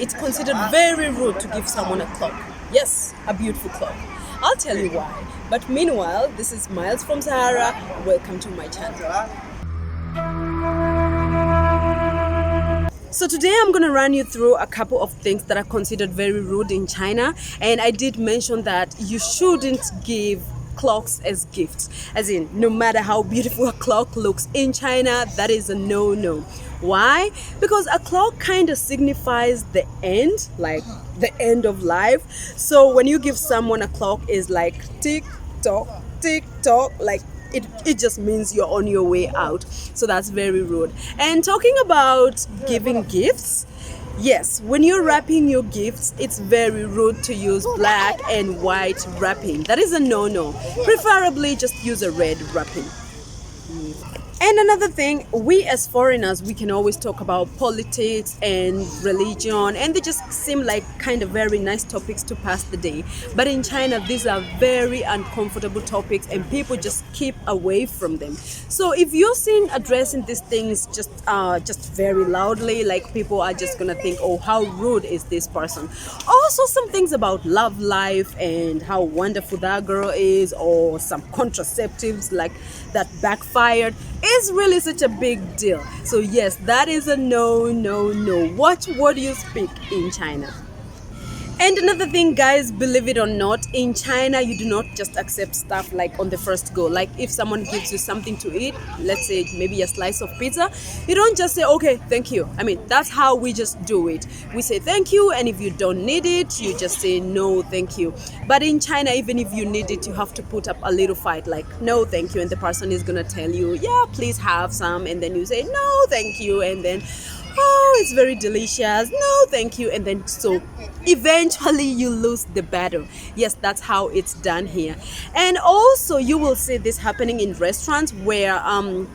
it's considered very rude to give someone a clock. Yes, a beautiful clock. I'll tell you why. But meanwhile, this is Miles from Sahara. Welcome to my channel. So today I'm going to run you through a couple of things that are considered very rude in China. And I did mention that you shouldn't give clocks as gifts. As in, no matter how beautiful a clock looks in China, that is a no-no. Why? Because a clock kind of signifies the end, like the end of life. So when you give someone a clock, is like tick tock, like it just means you're on your way out. So that's very rude. And talking about giving gifts, yes, when you're wrapping your gifts, it's very rude to use black and white wrapping. That is a no-no. Preferably just use a red wrapping. And another thing, we as foreigners, we can always talk about politics and religion, and they just seem like kind of very nice topics to pass the day. But in China, these are very uncomfortable topics and people just keep away from them. So if you're seen addressing these things just very loudly, like people are just gonna think, oh, how rude is this person? Also some things about love life and how wonderful that girl is, or some contraceptives like that backfired, is really such a big deal. So yes, that is a no. Watch what you speak in China. And another thing, guys, believe it or not, in China you do not just accept stuff like on the first go. Like if someone gives you something to eat, let's say maybe a slice of pizza, you don't just say okay, thank you. I mean, that's how we just do it. We say thank you, and if you don't need it, you just say no thank you. But in China, even if you need it, you have to put up a little fight, like no thank you, and the person is gonna tell you, yeah, please have some, and then you say no thank you, and then oh, it's very delicious, no thank you, and then so eventually you lose the battle. Yes, that's how it's done here. And also you will see this happening in restaurants where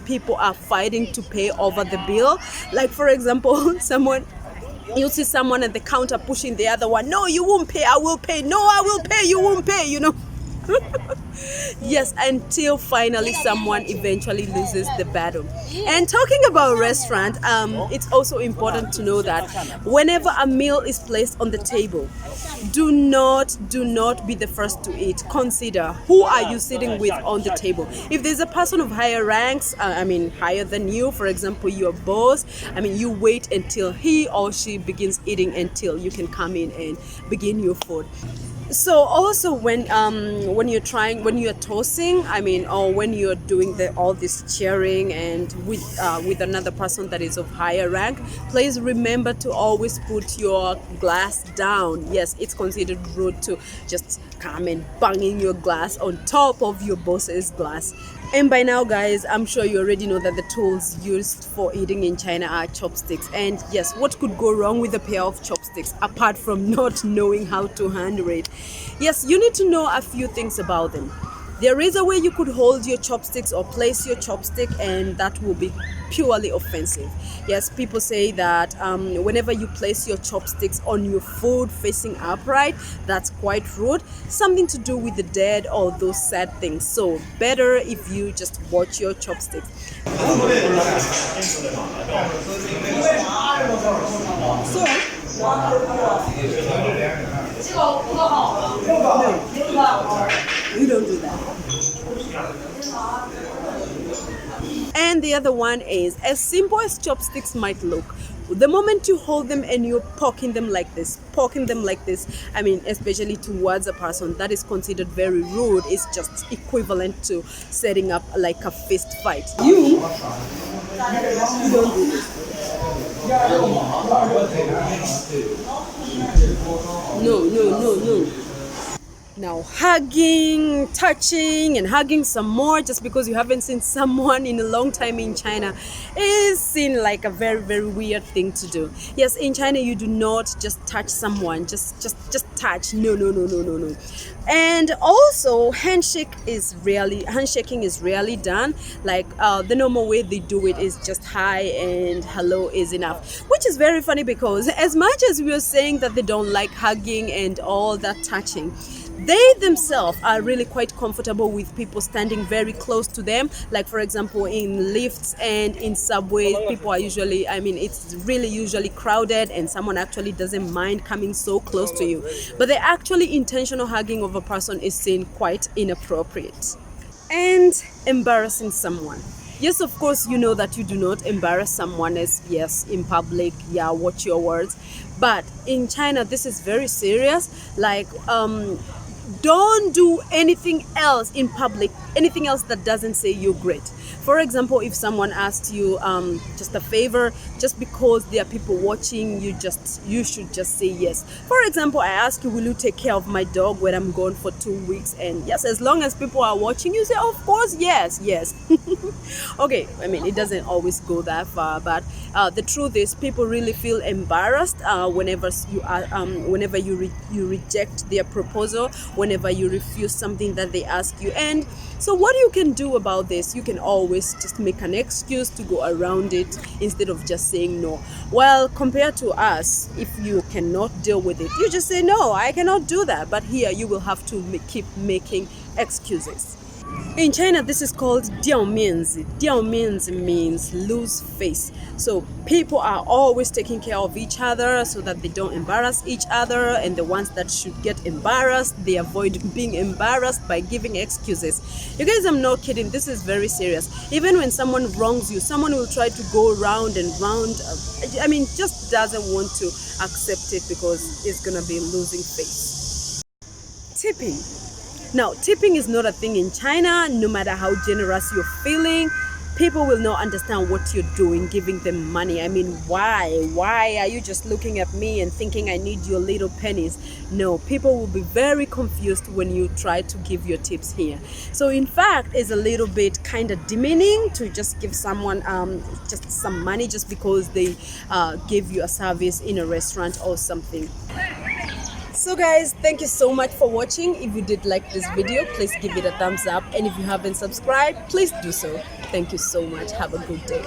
people are fighting to pay over the bill. Like for example, you see someone at the counter pushing the other one, no, you won't pay, I will pay, no, I will pay, you won't pay, you know. Yes, until finally someone eventually loses the battle. And talking about restaurant, it's also important to know that whenever a meal is placed on the table, do not be the first to eat. Consider, who are you sitting with on the table? If there's a person of higher ranks, higher than you, for example your boss, you wait until he or she begins eating until you can come in and begin your food. So also when you're tossing, or when you're doing all this cheering and with another person that is of higher rank, please remember to always put your glass down. Yes, it's considered rude to just come and banging your glass on top of your boss's glass. And by now, guys, I'm sure you already know that the tools used for eating in China are chopsticks. And yes, what could go wrong with a pair of chopsticks apart from not knowing how to handle it? Yes, you need to know a few things about them. There is a way you could hold your chopsticks or place your chopstick, and that will be purely offensive. Yes, people say that whenever you place your chopsticks on your food facing upright, that's quite rude. Something to do with the dead or those sad things. So better if you just watch your chopsticks. You don't do that. And the other one is, as simple as chopsticks might look, the moment you hold them and you're poking them like this, especially towards a person, that is considered very rude. It's just equivalent to setting up like a fist fight. You don't do this. No. Now hugging, touching, and hugging some more just because you haven't seen someone in a long time in China is seen like a very, very weird thing to do. Yes, in China you do not just touch someone, just touch. No. And also handshaking is rarely done. Like the normal way they do it is just hi and hello is enough, which is very funny because as much as we are saying that they don't like hugging and all that touching, They themselves are really quite comfortable with people standing very close to them. Like for example, in lifts and in subways, people are usually, I mean, it's really usually crowded and someone actually doesn't mind coming so close to you. But the actually intentional hugging of a person is seen quite inappropriate. And embarrassing someone. Yes, of course, you know that you do not embarrass someone as, yes, in public, yeah, watch your words. But in China, this is very serious. Like, don't do anything else in public, anything else that doesn't say you're great. For example, if someone asks you just a favor, just because there are people watching, you should just say yes. For example, I ask you, will you take care of my dog when I'm gone for 2 weeks? And yes, as long as people are watching, you say, of course, yes. Okay, I mean, it doesn't always go that far, but the truth is, people really feel embarrassed whenever you reject their proposal, whenever you refuse something that they ask you. And so what you can do about this, you can always just make an excuse to go around it instead of just saying no. Well, compared to us, if you cannot deal with it, you just say no, I cannot do that. But here you will have to keep making excuses. In China, this is called diaomianzi. Diaomianzi means lose face. So people are always taking care of each other so that they don't embarrass each other, and the ones that should get embarrassed, they avoid being embarrassed by giving excuses. You guys, I'm not kidding. This is very serious. Even when someone wrongs you, someone will try to go round and round. I mean, just doesn't want to accept it because it's gonna be losing face. Tipping. Now, tipping is not a thing in China. No matter how generous you're feeling, people will not understand what you're doing, giving them money. I mean, why? Why are you just looking at me and thinking I need your little pennies? No, people will be very confused when you try to give your tips here. So in fact, it's a little bit kind of demeaning to just give someone just some money just because they gave you a service in a restaurant or something. So guys, thank you so much for watching. If you did like this video, please give it a thumbs up, and if you haven't subscribed, please do so. Thank you so much. Have a good day.